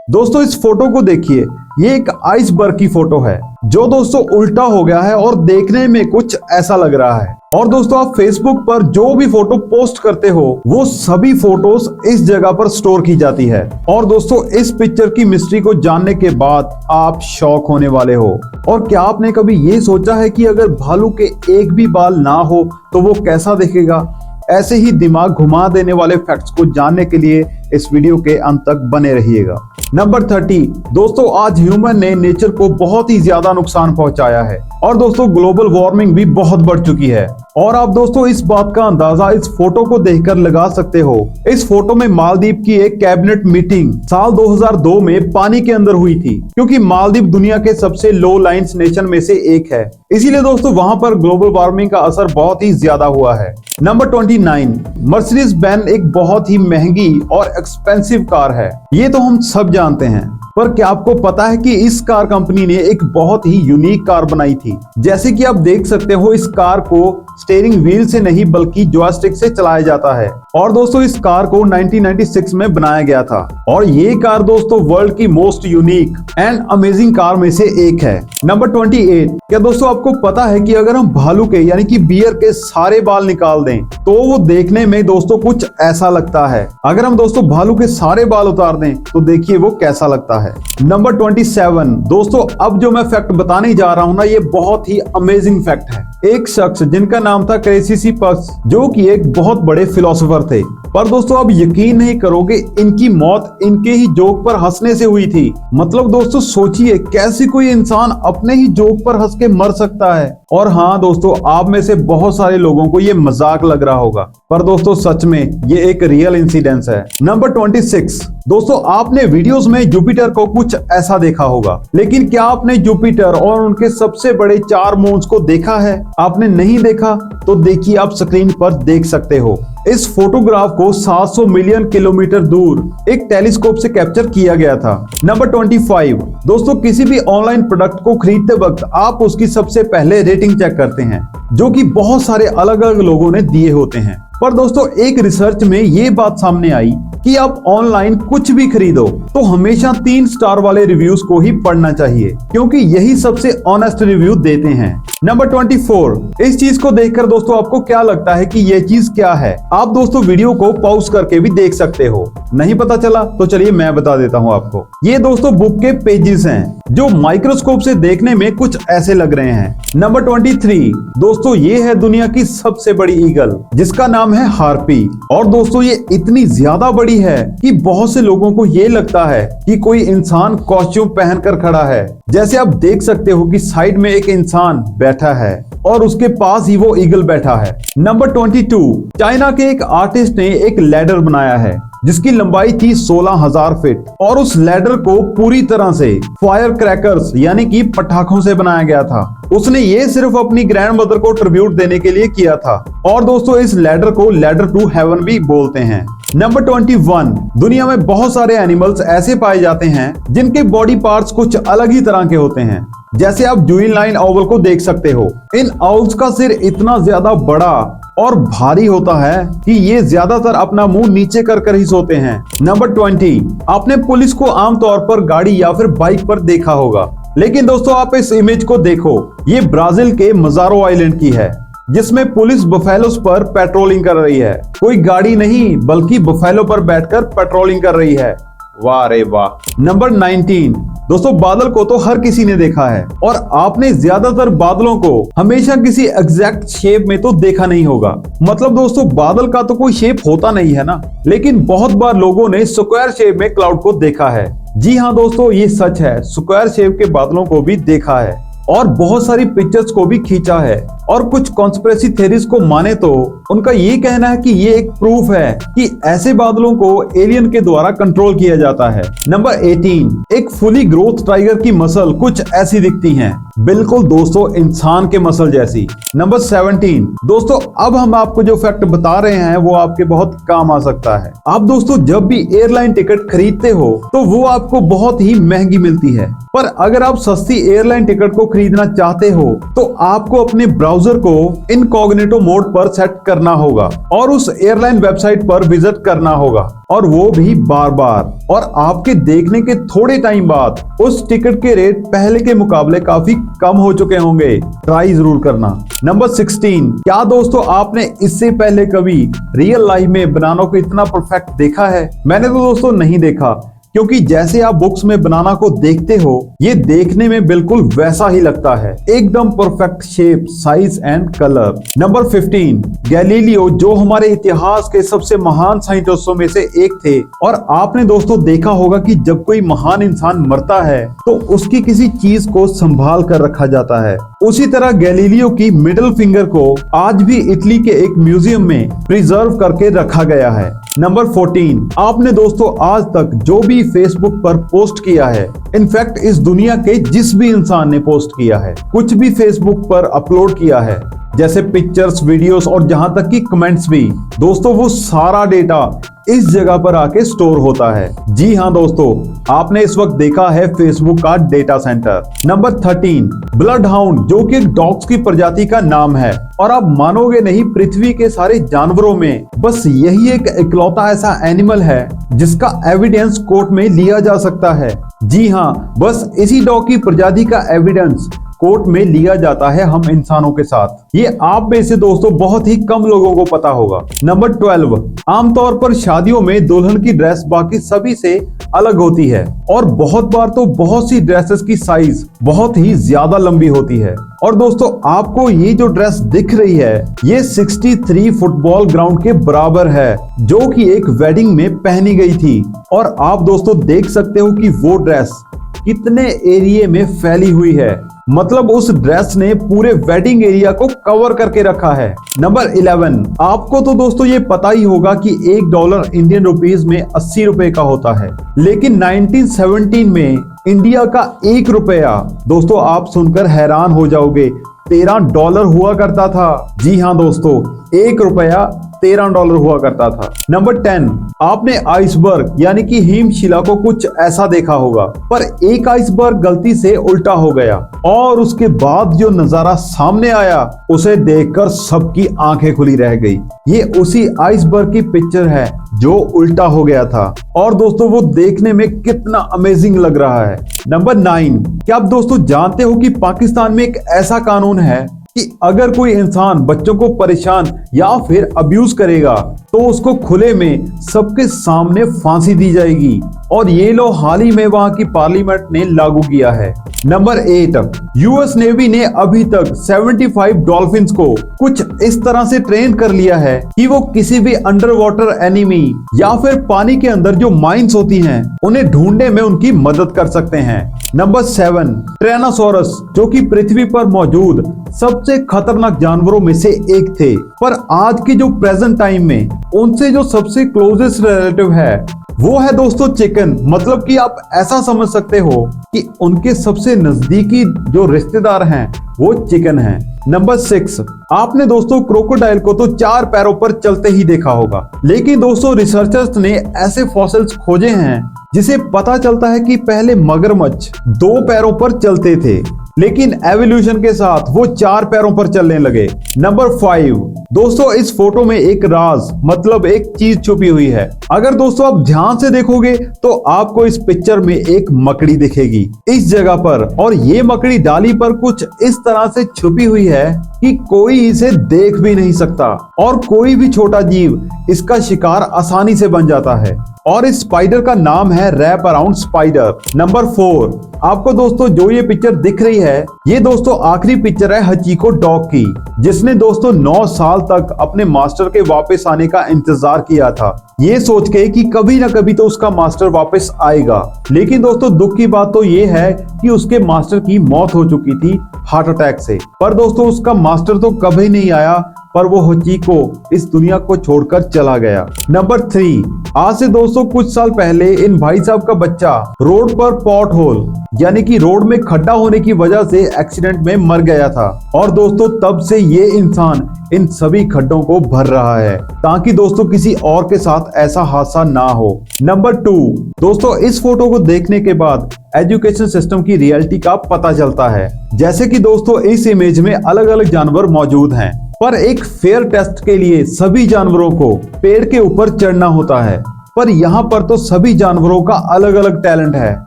दोस्तों इस फोटो को देखिए, ये एक आइसबर्ग की फोटो है जो दोस्तों उल्टा हो गया है और देखने में कुछ ऐसा लग रहा है। और दोस्तों आप फेसबुक पर जो भी फोटो पोस्ट करते हो वो सभी फोटोज इस जगह पर स्टोर की जाती है। और दोस्तों इस पिक्चर की मिस्ट्री को जानने के बाद आप शॉक होने वाले हो। और क्या आपने कभी ये सोचा है कि अगर भालू के एक भी बाल ना हो तो वो कैसा दिखेगा? ऐसे ही दिमाग घुमा देने वाले फैक्ट्स को जानने के लिए इस वीडियो के अंत तक बने रहिएगा। नंबर 30, दोस्तों आज ह्यूमन ने नेचर को बहुत ही ज्यादा नुकसान पहुंचाया है और दोस्तों ग्लोबल वार्मिंग भी बहुत बढ़ चुकी है। और आप दोस्तों इस बात का अंदाजा इस फोटो को देखकर लगा सकते हो। इस फोटो में मालदीव की एक कैबिनेट मीटिंग साल 2002 में पानी के अंदर हुई थी, क्योंकि मालदीव दुनिया के सबसे लो लाइन्स नेशन में से एक है। इसीलिए दोस्तों वहां पर ग्लोबल वार्मिंग का असर बहुत ही ज्यादा हुआ है। नंबर 29, मर्सिडीज बेंज एक बहुत ही महंगी और एक्सपेंसिव कार है। ये तो हम सब जानते हैं, पर क्या आपको पता है कि इस कार कंपनी ने एक बहुत ही यूनिक कार बनाई थी। जैसे कि आप देख सकते हो इस कार को स्टीयरिंग व्हील से नहीं बल्कि जॉयस्टिक से चलाया जाता है। और दोस्तों इस कार को 1996 में बनाया गया था और ये कार दोस्तों वर्ल्ड की most unique and amazing car में से एक है। नंबर 28, क्या दोस्तों आपको पता है कि अगर हम भालू के यानी कि बियर के सारे बाल निकाल दें तो वो देखने में दोस्तों कुछ ऐसा लगता है। अगर हम दोस्तों भालू के सारे बाल उतार दें तो देखिए वो कैसा लगता है। नंबर 27, दोस्तों अब जो मैं फैक्ट बताने जा रहा हूं ना, ये बहुत ही अमेजिंग फैक्ट है। एक शख्स जिनका नाम था क्रेसिसिपस, जो कि एक बहुत बड़े फिलोसोफर थे, पर दोस्तों आप यकीन नहीं करोगे इनकी मौत इनके ही जोक पर हंसने से हुई थी। मतलब दोस्तों सोचिए कैसे कोई इंसान अपने ही जोक पर हंस के मर सकता है। और हाँ दोस्तों आप में से बहुत सारे लोगों को ये मजाक लग रहा होगा, पर दोस्तों सच में ये एक रियल इंसिडेंस है। नंबर 26, दोस्तों आपने वीडियोस में जुपिटर को कुछ ऐसा देखा होगा, लेकिन क्या आपने जुपिटर और उनके सबसे बड़े 4 मून्स को देखा है? आपने नहीं देखा तो देखिए आप स्क्रीन पर देख सकते हो। इस फोटोग्राफ को 700 मिलियन किलोमीटर दूर एक टेलीस्कोप से कैप्चर किया गया था। नंबर 25, दोस्तों किसी भी ऑनलाइन प्रोडक्ट को खरीदते वक्त आप उसकी सबसे पहले रेटिंग चेक करते हैं, जो कि बहुत सारे अलग अलग लोगों ने दिए होते हैं। पर दोस्तों एक रिसर्च में ये बात सामने आई कि आप ऑनलाइन कुछ भी खरीदो तो हमेशा 3 स्टार वाले रिव्यूज को ही पढ़ना चाहिए, क्योंकि यही सबसे ऑनेस्ट रिव्यू देते हैं। नंबर 24, इस चीज को देखकर दोस्तों आपको क्या लगता है कि ये चीज क्या है? आप दोस्तों वीडियो को पॉज करके भी देख सकते हो। नहीं पता चला तो चलिए मैं बता देता हूँ आपको। ये दोस्तों बुक के पेजेस हैं जो माइक्रोस्कोप से देखने में कुछ ऐसे लग रहे हैं। नंबर 23, दोस्तों ये है दुनिया की सबसे बड़ी ईगल, जिसका नाम है हार्पी। और दोस्तों ये इतनी ज्यादा बड़ी है कि बहुत से लोगों को ये लगता है कि कोई इंसान कॉस्ट्यूम पहनकर खड़ा है। जैसे आप देख सकते हो कि साइड में एक इंसान बैठा है और उसके पास ही वो ईगल बैठा है। नंबर 22, चाइना के एक आर्टिस्ट ने एक लैडर बनाया है जिसकी लंबाई थी 16,000 फीट और उस लैडर को पूरी तरह से फायर क्रैकर्स यानी कि पटाखों से बनाया गया था। उसने ये सिर्फ अपनी ग्रैंड मदर को ट्रिब्यूट देने के लिए किया था। और दोस्तों इस लैडर को लैडर टू हेवन भी बोलते हैं। नंबर 21, दुनिया में बहुत सारे एनिमल्स ऐसे पाए जाते हैं जिनके बॉडी पार्ट्स कुछ अलग ही तरह के होते हैं। जैसे आप जूइन लाइन ऑवल को देख सकते हो। इन आउल्स का सिर इतना ज्यादा बड़ा और भारी होता है कि ये ज्यादातर अपना मुंह नीचे कर ही सोते हैं। नंबर 20, आपने पुलिस को आमतौर पर गाड़ी या फिर बाइक पर देखा होगा, लेकिन दोस्तों आप इस इमेज को देखो। ये ब्राजील के मजारो आइलैंड की है, जिसमें पुलिस बफेलोस पर पेट्रोलिंग कर रही है। कोई गाड़ी नहीं बल्कि बफेलो पर बैठकर पेट्रोलिंग कर रही है। वाह रे वाह। नंबर 19, दोस्तों बादल को तो हर किसी ने देखा है और आपने ज्यादातर बादलों को हमेशा किसी एग्जैक्ट शेप में तो देखा नहीं होगा। मतलब दोस्तों बादल का तो कोई शेप होता नहीं है ना, लेकिन बहुत बार लोगों ने स्क्वायर शेप में क्लाउड को देखा है। जी हाँ दोस्तों ये सच है, स्क्वायर शेप के बादलों को भी देखा है और बहुत सारी पिक्चर्स को भी खींचा है। और कुछ कॉन्स्पिरेसी थ्योरीज को माने तो उनका ये कहना है कि ये एक प्रूफ है कि ऐसे बादलों को एलियन के द्वारा कंट्रोल किया जाता है। नंबर 18, एक फुली ग्रोथ टाइगर की मसल कुछ ऐसी दिखती हैं, बिल्कुल दोस्तों इंसान के मसल जैसी। नंबर 17, दोस्तों अब हम आपको जो फैक्ट बता रहे हैं वो आपके बहुत काम आ सकता है। आप दोस्तों जब भी एयरलाइन टिकट खरीदते हो तो वो आपको बहुत ही महंगी मिलती है, पर अगर आप सस्ती एयरलाइन टिकट को खरीदना चाहते हो तो आपको अपने ब्राउजर ब्राउजर को इनकॉग्निटो मोड पर सेट करना होगा और उस एयरलाइन वेबसाइट पर विजिट करना होगा, और वो भी बार बार। और आपके देखने के थोड़े टाइम बाद उस टिकट के रेट पहले के मुकाबले काफी कम हो चुके होंगे। ट्राई जरूर करना। नंबर 16, क्या दोस्तों आपने इससे पहले कभी रियल लाइफ में बनाना को इतना परफेक्ट देखा है? मैंने तो दोस्तों नहीं देखा, क्योंकि जैसे आप बुक्स में बनाना को देखते हो, ये देखने में बिल्कुल वैसा ही लगता है, एकदम perfect shape, size and colour. Number 15, Galileo जो हमारे इतिहास के सबसे महान साइंटिस्टों में से एक थे। और आपने दोस्तों देखा होगा कि जब कोई महान इंसान मरता है तो उसकी किसी चीज को संभाल कर रखा जाता है। उसी तरह गैलीलियो की मिडिल फिंगर को आज भी इटली के एक म्यूजियम में प्रिजर्व करके रखा गया है। नंबर 14, आपने दोस्तों आज तक जो भी फेसबुक पर पोस्ट किया है, इनफैक्ट इस दुनिया के जिस भी इंसान ने पोस्ट किया है, कुछ भी फेसबुक पर अपलोड किया है, जैसे पिक्चर्स, वीडियोस और जहां तक कि कमेंट्स भी, दोस्तों वो सारा डेटा इस जगह पर आके स्टोर होता है। जी हाँ दोस्तों, आपने इस वक्त देखा है फेसबुक का data centre. Number 13, blood hound जो कि एक डॉग्स की प्रजाति का नाम है। और आप मानोगे नहीं, पृथ्वी के सारे जानवरों में बस यही एक इकलौता ऐसा एनिमल है जिसका एविडेंस कोर्ट में लिया जा सकता है। जी हाँ, बस इसी डॉग की प्रजाति का एविडेंस कोर्ट में लिया जाता है हम इंसानों के साथ। ये आप में से दोस्तों बहुत ही कम लोगों को पता होगा। नंबर 12, आमतौर पर शादियों में दुल्हन की ड्रेस बाकी सभी से अलग होती है, और बहुत बार तो बहुत सी ड्रेसेस की साइज बहुत ही ज्यादा लंबी होती है। और दोस्तों आपको ये जो ड्रेस दिख रही है, ये 63 फुटबॉल ग्राउंड के बराबर है, जो कि एक वेडिंग में पहनी गई थी। और आप दोस्तों देख सकते हो कि वो ड्रेस कितने एरिया में फैली हुई है, मतलब उस ड्रेस ने पूरे वेडिंग एरिया को कवर करके रखा है। नंबर 11, आपको तो दोस्तों ये पता ही होगा कि $1 इंडियन रुपीस में 80 रुपए का होता है, लेकिन 1917 में इंडिया का $1 दोस्तों आप सुनकर हैरान हो जाओगे, $13 हुआ करता था। जी हाँ दोस्तों, $1 $13 हुआ करता था। नंबर 10, आपने आइसबर्ग यानी कि हिमशिला को कुछ ऐसा देखा होगा, पर एक आइसबर्ग गलती से उल्टा हो गया और उसके बाद जो नजारा सामने आया उसे देखकर सबकी आंखें खुली रह गई। ये उसी आइसबर्ग की पिक्चर है जो उल्टा हो गया था, और दोस्तों वो देखने में कितना अमेजिंग लग रहा है। नंबर 9, क्या आप दोस्तों जानते हो कि पाकिस्तान में एक ऐसा कानून है कि अगर कोई इंसान बच्चों को परेशान या फिर अब्यूज करेगा तो उसको खुले में सबके सामने फांसी दी जाएगी, और ये लो हाल ही में वहां की पार्लियामेंट ने लागू किया है। नंबर 8, यूएस नेवी ने अभी तक 75 डॉल्फिन्स को कुछ इस तरह से ट्रेन कर लिया है कि वो किसी भी अंडर वाटर एनिमी या फिर पानी के अंदर जो माइंस होती हैं उन्हें ढूंढने में उनकी मदद कर सकते हैं। नंबर 7, टायरानोसोरस जो कि पृथ्वी पर मौजूद सबसे खतरनाक जानवरों में से एक थे, पर आज के जो प्रेजेंट टाइम में उनसे जो सबसे क्लोजेस्ट रिलेटिव है वो है दोस्तों चिकन। मतलब कि आप ऐसा समझ सकते हो कि उनके सबसे नजदीकी जो रिश्तेदार हैं वो चिकन है। नंबर 6, आपने दोस्तों क्रोकोडाइल को तो 4 पैरों पर चलते ही देखा होगा, लेकिन दोस्तों रिसर्चर्स ने ऐसे फॉसिल्स खोजे हैं जिसे पता चलता है कि पहले मगरमच्छ 2 पैरों पर चलते थे, लेकिन एवोल्यूशन के साथ वो 4 पैरों पर चलने लगे। नंबर 5, दोस्तों इस फोटो में एक राज मतलब एक चीज छुपी हुई है। अगर दोस्तों आप ध्यान से देखोगे तो आपको इस पिक्चर में एक मकड़ी दिखेगी इस जगह पर, और ये मकड़ी डाली पर कुछ इस तरह से छुपी हुई है कि कोई इसे देख भी नहीं सकता, और कोई भी छोटा जीव इसका शिकार आसानी से बन जाता है, और इस स्पाइडर का नाम है रैप अराउंड स्पाइडर। नंबर 4, आपको दोस्तों जो ये पिक्चर दिख रही है, ये दोस्तों आखिरी पिक्चर है हचीको डॉग की, जिसने दोस्तों 9 साल तक अपने मास्टर के वापस आने का इंतजार किया था, ये सोच के कि कभी ना कभी तो उसका मास्टर वापस आएगा। लेकिन दोस्तों दुख की बात तो ये है कि उसके मास्टर की मौत हो चुकी थी हार्ट अटैक से। पर दोस्तों उसका मास्टर तो कभी नहीं आया, पर वो हचीको इस दुनिया को छोड़कर चला गया। नंबर 3, आज से दोस्तों कुछ साल पहले इन भाई साहब का बच्चा रोड पर पॉट होल यानी कि रोड में खड्डा होने की वजह से एक्सीडेंट में मर गया था, और दोस्तों तब से ये इंसान इन सभी खड्डों को भर रहा है ताकि दोस्तों किसी और के साथ साथ ऐसा हादसा ना हो। नंबर 2, दोस्तों इस फोटो को देखने के बाद एजुकेशन सिस्टम की रियलिटी का पता चलता है। जैसे कि दोस्तों इस इमेज में अलग अलग जानवर मौजूद हैं, पर एक फेयर टेस्ट के लिए सभी जानवरों को पेड़ के ऊपर चढ़ना होता है। पर यहाँ पर तो सभी जानवरों का अलग अलग टैलेंट है,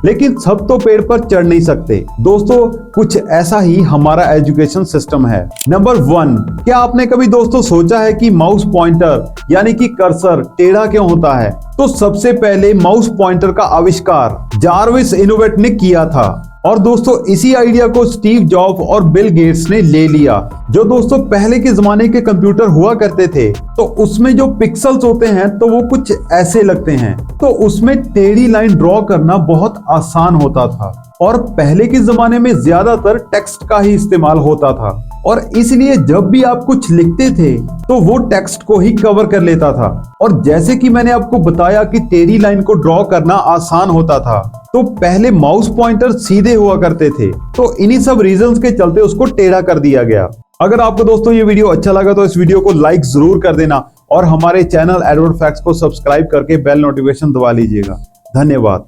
लेकिन सब तो पेड़ पर चढ़ नहीं सकते। दोस्तों कुछ ऐसा ही हमारा एजुकेशन सिस्टम है। नंबर 1, क्या आपने कभी दोस्तों सोचा है कि माउस पॉइंटर यानी कि कर्सर टेढ़ा क्यों होता है? तो सबसे पहले माउस पॉइंटर का आविष्कार जार्विस इनोवेट ने किया था, और दोस्तों इसी आइडिया को स्टीव जॉब और बिल गेट्स ने ले लिया। जो दोस्तों पहले के जमाने के कंप्यूटर हुआ करते थे, तो उसमें जो पिक्सल्स होते हैं तो वो कुछ ऐसे लगते हैं, तो उसमें टेढ़ी लाइन ड्रॉ करना बहुत आसान होता था। और पहले के जमाने में ज्यादातर टेक्स्ट का ही इस्तेमाल होता था, और इसलिए जब भी आप कुछ लिखते थे तो वो टेक्स्ट को ही कवर कर लेता था। और जैसे कि मैंने आपको बताया कि टेढ़ी लाइन को ड्रॉ करना आसान होता था, तो पहले माउस पॉइंटर सीधे हुआ करते थे, तो इन्हीं सब रीजंस के चलते उसको टेढ़ा कर दिया गया। अगर आपको दोस्तों ये वीडियो अच्छा लगा तो इस वीडियो को लाइक जरूर कर देना, और हमारे चैनल एडवर्ड फैक्ट्स को सब्सक्राइब करके बेल नोटिफिकेशन दबा लीजिएगा। धन्यवाद।